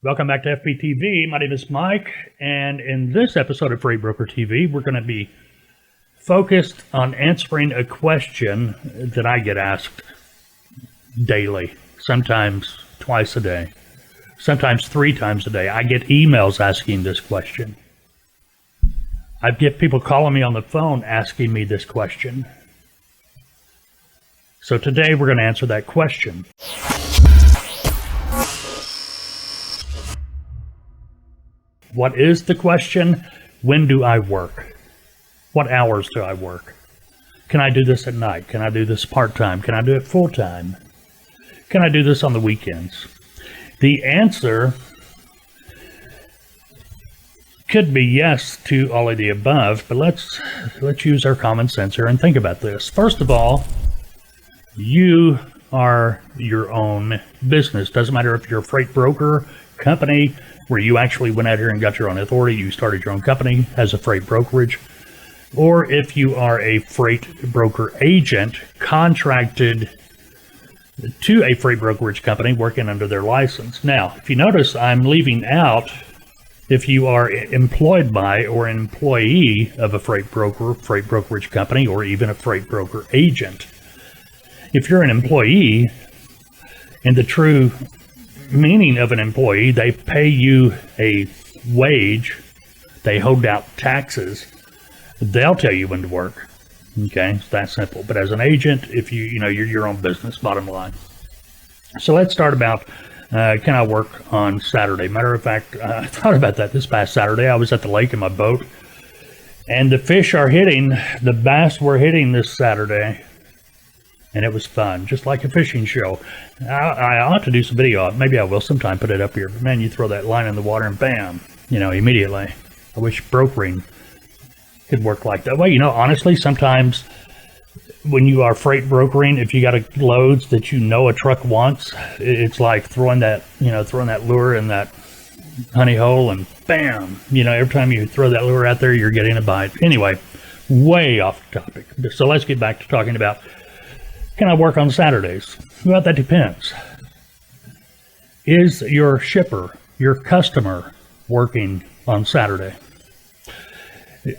Welcome back to FBTV. My name is Mike, and in this episode of Freight Broker TV, we're going to be focused on answering a question that I get asked daily, sometimes twice a day, sometimes 3 times a day. I get emails asking this question. I get people calling me on the phone asking me this question. So today we're going to answer that question. What is the question? When do I work? What hours do I work? Can I do this at night? Can I do this part-time? Can I do it full-time? Can I do this on the weekends? The answer could be yes to all of the above, but let's use our common sense here and think about this. First of all, you are your own business. Doesn't matter if you're a freight broker, company, where you actually went out here and got your own authority, you started your own company as a freight brokerage, or if you are a freight broker agent contracted to a freight brokerage company working under their license. Now, if you notice, I'm leaving out if you are employed by or an employee of a freight broker, freight brokerage company, or even a freight broker agent. If you're an employee, in the true meaning of an employee, they pay you a wage, they hold out taxes, they'll tell you when to work. Okay, it's that simple. But as an agent, if you're your own business, bottom line. So let's start about can I work on Saturday? Matter of fact, I thought about that this past Saturday. I was at the lake in my boat, and the fish are hitting, the bass were hitting this Saturday. And it was fun, just like a fishing show. I ought to do some video. Maybe I will sometime, put it up here. But man, you throw that line in the water and bam, immediately. I wish brokering could work like that. Well, honestly, sometimes when you are freight brokering, if you got loads that a truck wants, it's like throwing that lure in that honey hole and bam, every time you throw that lure out there, you're getting a bite. Anyway, way off topic. So let's get back to talking about, can I work on Saturdays? Well, that depends. Is your shipper, your customer, working on Saturday?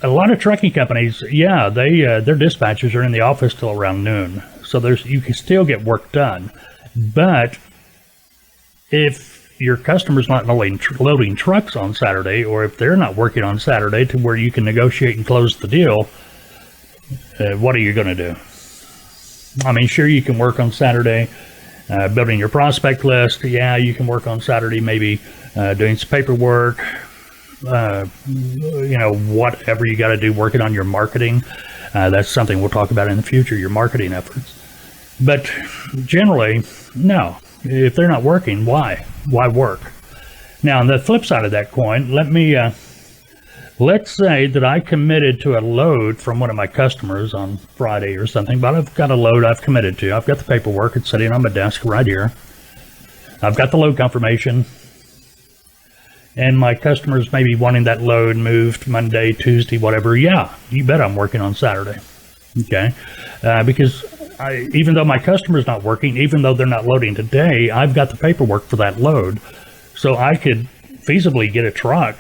A lot of trucking companies, yeah, their dispatchers are in the office till around noon, so you can still get work done. But if your customer's not loading trucks on Saturday, or if they're not working on Saturday to where you can negotiate and close the deal, what are you going to do? I mean, sure, you can work on Saturday building your prospect list. Yeah, you can work on Saturday, maybe doing some paperwork, whatever you got to do, working on your marketing. That's something we'll talk about in the future, your marketing efforts. But generally, no. If they're not working, why? Why work? Now, on the flip side of that coin, let's say that I committed to a load from one of my customers on Friday or something, but I've got a load I've committed to. I've got the paperwork. It's sitting on my desk right here. I've got the load confirmation. And my customer's maybe wanting that load moved Monday, Tuesday, whatever. Yeah, you bet I'm working on Saturday. Okay? Because even though my customer's not working, even though they're not loading today, I've got the paperwork for that load. So I could feasibly get a truck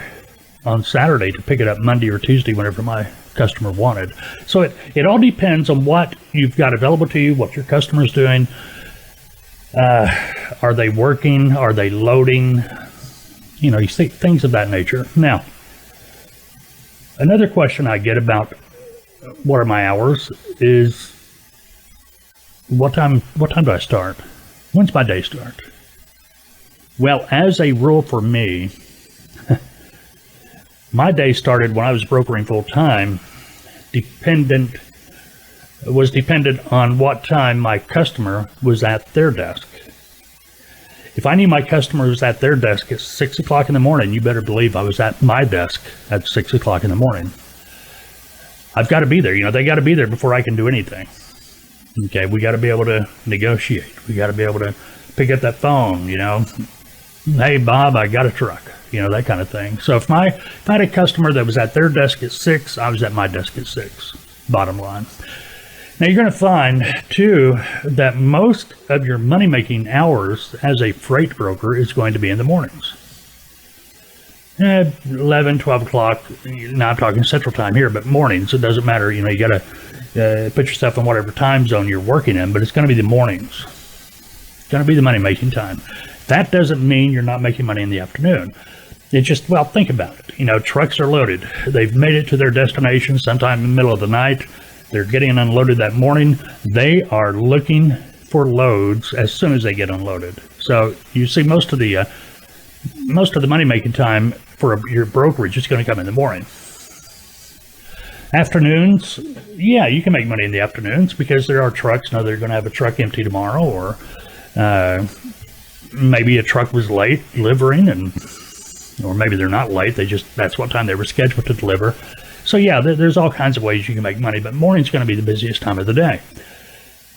on Saturday to pick it up Monday or Tuesday, whenever my customer wanted. So it all depends on what you've got available to you, what your customer's doing. Are they working? Are they loading? You see things of that nature. Now, another question I get about what are my hours is what time do I start? When's my day start? Well, as a rule for me, my day started when I was brokering full-time, dependent on what time my customer was at their desk. If I knew my customer was at their desk at 6 o'clock in the morning, you better believe I was at my desk at 6 o'clock in the morning. I've got to be there. They got to be there before I can do anything. Okay, we got to be able to negotiate. We got to be able to pick up that phone, Hey, Bob, I got a truck. That kind of thing. So if I had a customer that was at their desk at 6, I was at my desk at 6, bottom line. Now you're going to find too that most of your money-making hours as a freight broker is going to be in the mornings. 11, 12 o'clock. Now I'm talking Central Time here, but mornings, it doesn't matter. You got to put yourself in whatever time zone you're working in, but it's going to be the mornings. It's going to be the money-making time. That doesn't mean you're not making money in the afternoon. It's just, well, think about it. Trucks are loaded. They've made it to their destination sometime in the middle of the night. They're getting unloaded that morning. They are looking for loads as soon as they get unloaded. So you see most of the money-making time for your brokerage is going to come in the morning. Afternoons, yeah, you can make money in the afternoons because there are trucks. Now they're going to have a truck empty tomorrow, or maybe a truck was late delivering, or maybe they're not late. That's what time they were scheduled to deliver. So yeah, there's all kinds of ways you can make money, but morning's going to be the busiest time of the day.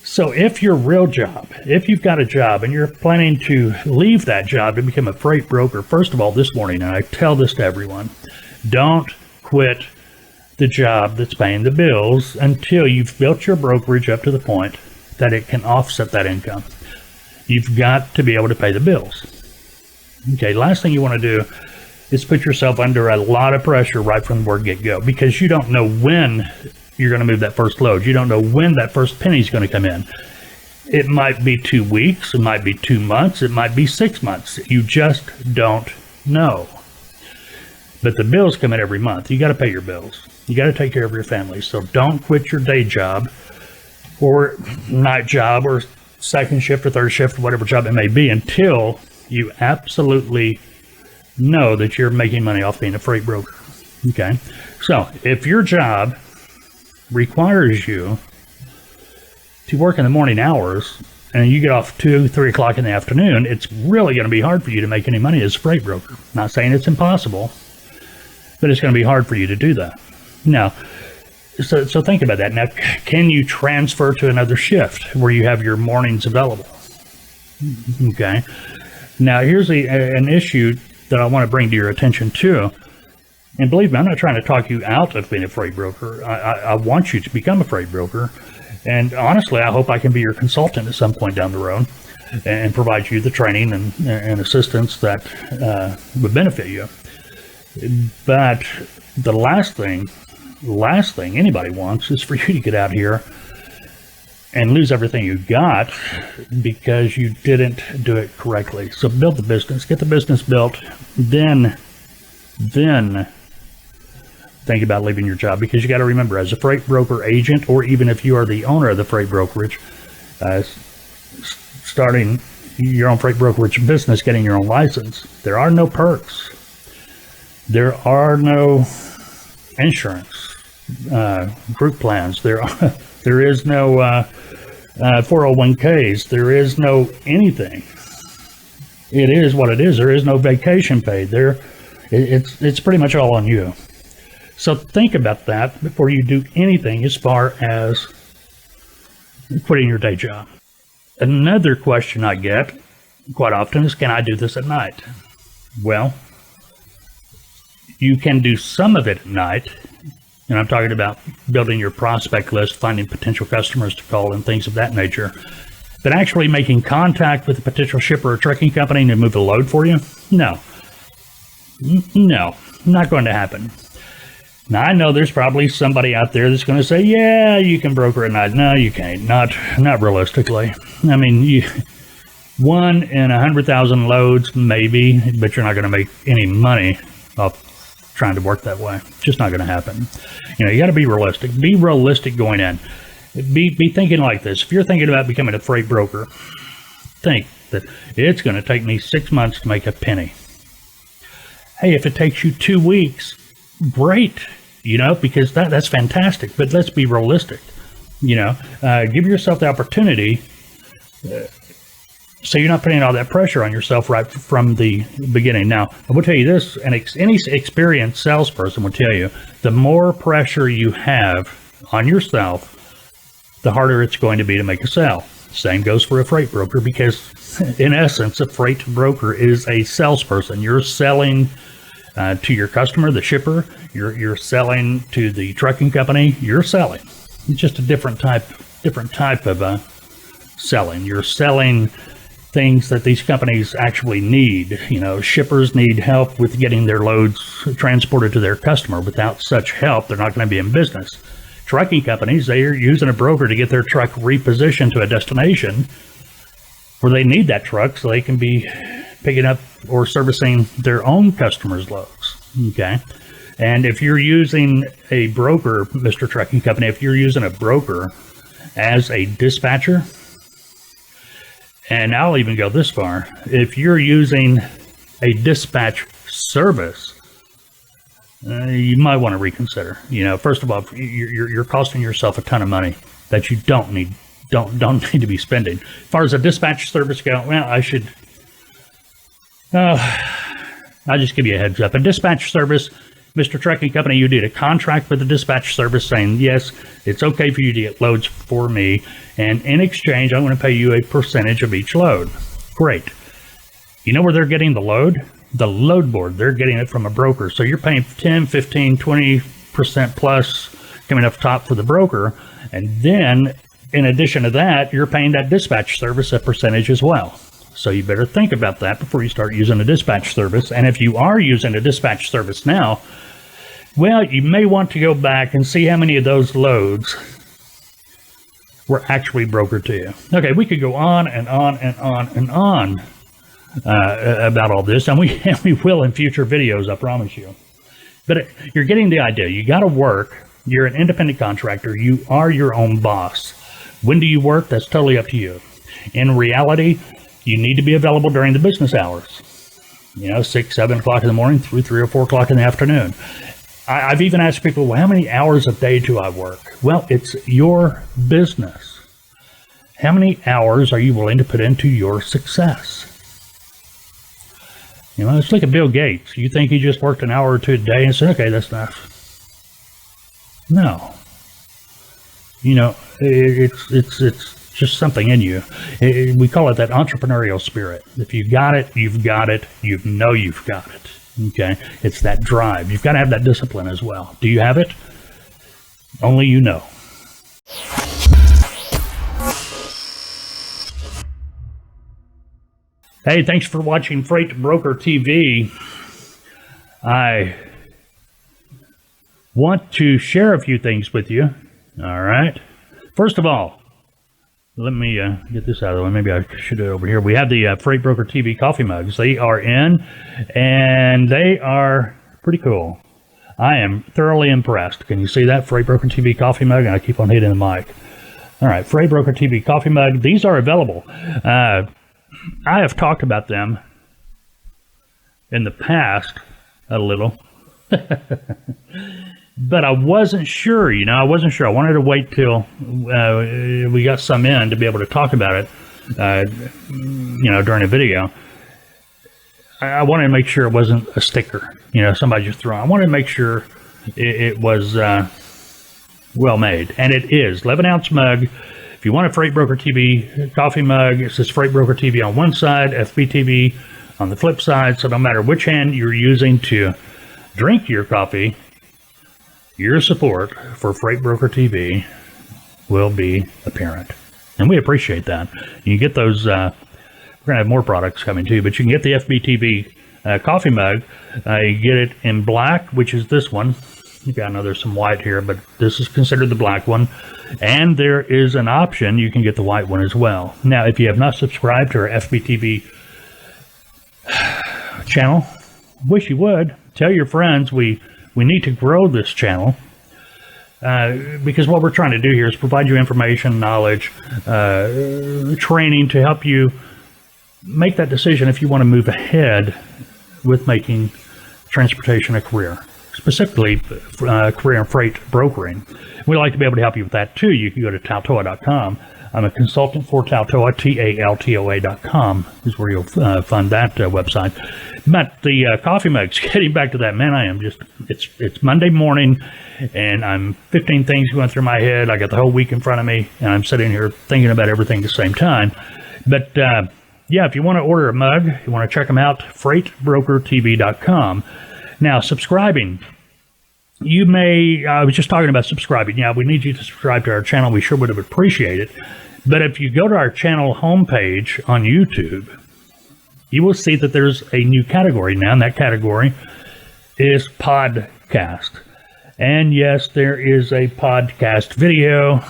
So if your real job, if you've got a job and you're planning to leave that job to become a freight broker, first of all, this morning, and I tell this to everyone, don't quit the job that's paying the bills until you've built your brokerage up to the point that it can offset that income. You've got to be able to pay the bills. Okay, last thing you want to do is put yourself under a lot of pressure right from the word get-go, because you don't know when you're going to move that first load. You don't know when that first penny is going to come in. It might be 2 weeks, it might be 2 months, it might be 6 months. You just don't know. But the bills come in every month. You got to pay your bills. You got to take care of your family. So don't quit your day job or night job or second shift or third shift, whatever job it may be, until you absolutely know that you're making money off being a freight broker. Okay? So if your job requires you to work in the morning hours and you get off 2, 3 o'clock in the afternoon, it's really going to be hard for you to make any money as a freight broker. Not saying it's impossible, but it's going to be hard for you to do that. Now, so think about that. Now, can you transfer to another shift where you have your mornings available? Okay. Now, here's an issue that I want to bring to your attention too. And believe me, I'm not trying to talk you out of being a freight broker. I want you to become a freight broker. And honestly, I hope I can be your consultant at some point down the road and provide you the training and assistance that would benefit you. But the last thing anybody wants is for you to get out here and lose everything you got because you didn't do it correctly. So build the business, get the business built, then think about leaving your job, because you got to remember, as a freight broker agent, or even if you are the owner of the freight brokerage, starting your own freight brokerage business, getting your own license, there are no perks. There are no insurance, group plans. There is no 401ks. There is no anything. It is what it is. There is no vacation pay. It's pretty much all on you. So think about that before you do anything as far as quitting your day job. Another question I get quite often is, can I do this at night? Well, you can do some of it at night, and I'm talking about building your prospect list, finding potential customers to call and things of that nature. But actually making contact with a potential shipper or trucking company to move a load for you? No, not going to happen. Now, I know there's probably somebody out there that's going to say, yeah, you can broker at night. No, you can't. Not realistically. I mean, 1 in 100,000 loads, maybe, but you're not going to make any money off trying to work that way. It's just not going to happen. You got to be realistic. Be realistic going in. Be thinking like this. If you're thinking about becoming a freight broker, think that it's going to take me 6 months to make a penny. Hey, if it takes you 2 weeks, great, because that's fantastic. But let's be realistic. Give yourself the opportunity so you're not putting all that pressure on yourself right from the beginning. Now, I will tell you this, and any experienced salesperson will tell you, the more pressure you have on yourself, the harder it's going to be to make a sale. Same goes for a freight broker, because in essence, a freight broker is a salesperson. You're selling to your customer, the shipper. You're selling to the trucking company. You're selling. It's just a different type of selling. You're selling things that these companies actually need. You know, shippers need help with getting their loads transported to their customer. Without such help, they're not going to be in business. Trucking companies, they are using a broker to get their truck repositioned to a destination where they need that truck so they can be picking up or servicing their own customers' loads. Okay. And if you're using a broker, Mr. Trucking Company, if you're using a broker as a dispatcher, and I'll even go this far, if you're using a dispatch service, you might want to reconsider. You know, first of all, you're costing yourself a ton of money that you don't need to be spending. As far as a dispatch service go, well, I'll just give you a heads up. A dispatch service, Mr. Trucking Company, you did a contract with the dispatch service saying, yes, it's okay for you to get loads for me, and in exchange, I'm going to pay you a percentage of each load. Great. You know where they're getting the load? The load board. They're getting it from a broker. So you're paying 10, 15, 20% plus coming up top for the broker, and then in addition to that, you're paying that dispatch service a percentage as well. So you better think about that before you start using a dispatch service. And if you are using a dispatch service now, well, you may want to go back and see how many of those loads were actually brokered to you. Okay, we could go on and on and on and on about all this, and we will in future videos, I promise you. But you're getting the idea. You got to work. You're an independent contractor. You are your own boss. When do you work? That's totally up to you. In reality, you need to be available during the business hours. You know, 6, 7 o'clock in the morning through 3 or 4 o'clock in the afternoon. I've even asked people, well, how many hours a day do I work? Well, it's your business. How many hours are you willing to put into your success? You know, it's like a Bill Gates. You think he just worked an hour or two a day and said, okay, that's enough. No. You know, it's just something in you. We call it that entrepreneurial spirit. If you got it, you've got it. You know you've got it. Okay? It's that drive. You've got to have that discipline as well. Do you have it? Only you know. Hey, thanks for watching Freight Broker TV. I want to share a few things with you. All right. First of all, let me get this out of the way. Maybe I should do it over here. We have the Freight Broker TV coffee mugs. They are in, and they are pretty cool. I am thoroughly impressed. Can you see that? Freight Broker TV coffee mug, and I keep on hitting the mic. All right, Freight Broker TV coffee mug. These are available. I have talked about them in the past a little. But I wasn't sure, you know, I wasn't sure. I wanted to wait till we got some in to be able to talk about it, you know, during a video. I wanted to make sure it wasn't a sticker, you know, somebody just throwing. I wanted to make sure it was well made, and it is. 11-ounce mug. If you want a Freight Broker TV coffee mug, it says Freight Broker TV on one side, FBTV on the flip side, so no matter which hand you're using to drink your coffee, your support for Freight Broker TV will be apparent. And we appreciate that. You can get those, we're going to have more products coming too, but you can get the FBTV coffee mug. You get it in black, which is this one. I know there's some white here, but this is considered the black one. And there is an option, you can get the white one as well. Now, if you have not subscribed to our FBTV channel, wish you would. Tell your friends we need to grow this channel because what we're trying to do here is provide you information, knowledge, training to help you make that decision if you want to move ahead with making transportation a career, specifically career in freight brokering. We'd like to be able to help you with that too. You can go to Taltoa.com. I'm a consultant for Taltoa, TALTOA.com is where you'll find that website. But the coffee mugs, getting back to that, man, I am just, it's Monday morning, and I'm 15 things going through my head. I got the whole week in front of me, and I'm sitting here thinking about everything at the same time. But, yeah, if you want to order a mug, you want to check them out, freightbrokertv.com. Now, subscribing. You may, I was just talking about subscribing. Yeah, we need you to subscribe to our channel. We sure would have appreciated it. But if you go to our channel homepage on YouTube, you will see that there's a new category now, and that category is podcast. And yes, there is a podcast video,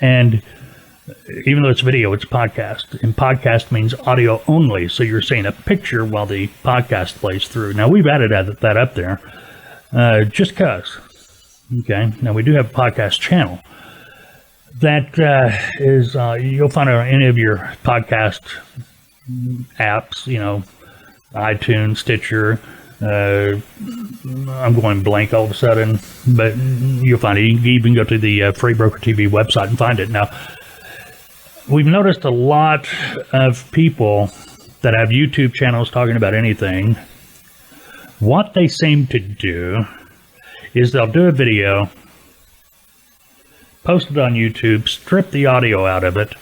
and even though it's video, it's podcast. And podcast means audio only, so you're seeing a picture while the podcast plays through. Now, we've added that up there just because. Okay, now we do have a podcast channel. That is, you'll find it on any of your podcast apps, you know, iTunes, Stitcher. I'm going blank all of a sudden, but you'll find it. You can even go to the Freight Broker TV website and find it. Now, we've noticed a lot of people that have YouTube channels talking about anything. What they seem to do is they'll do a video, post it on YouTube, strip the audio out of it,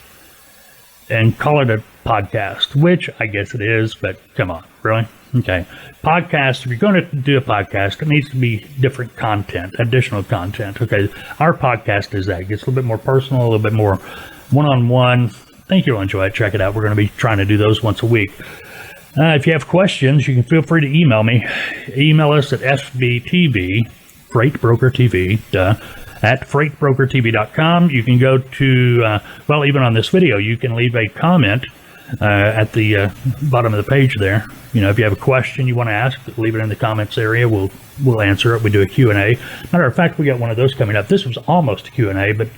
and call it a podcast, which I guess it is, but come on, really? Okay. Podcast, if you're going to do a podcast, it needs to be different content, additional content. Okay. Our podcast is that. It gets a little bit more personal, a little bit more one-on-one. I think you'll enjoy it. Check it out. We're going to be trying to do those once a week. If you have questions, you can feel free to email me. Email us at FBTV, Freight Broker TV, at freightbrokertv.com. You can go to, well, even on this video, you can leave a comment at the bottom of the page there. You know, if you have a question you want to ask, leave it in the comments area. We'll answer it. We do a Q&A. Matter of fact, we got one of those coming up. This was almost a Q&A, but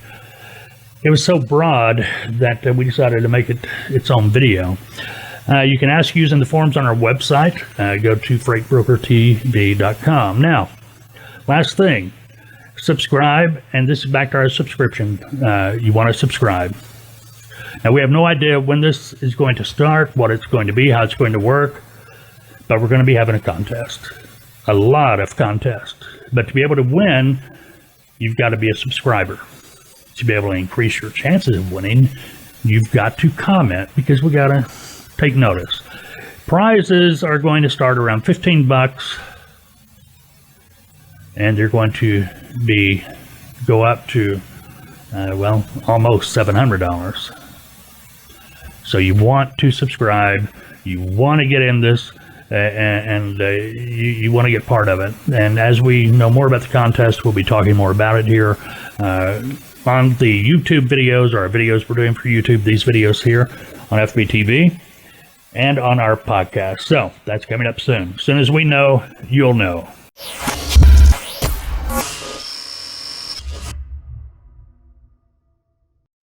it was so broad that we decided to make it its own video. You can ask using the forms on our website. Go to freightbrokertv.com. Now, last thing, subscribe, and this is back to our subscription. You want to subscribe. Now, we have no idea when this is going to start, what it's going to be, how it's going to work, but we're going to be having a contest. A lot of contests. But to be able to win, you've got to be a subscriber. To be able to increase your chances of winning, you've got to comment, because we got to take notice. Prizes are going to start around $15, and they're going to go up to, well, almost $700. So you want to subscribe, you want to get in this, and you want to get part of it. And as we know more about the contest, we'll be talking more about it here on the YouTube videos, or our videos we're doing for YouTube, these videos here on FBTV, and on our podcast. So that's coming up soon. As soon as we know, you'll know.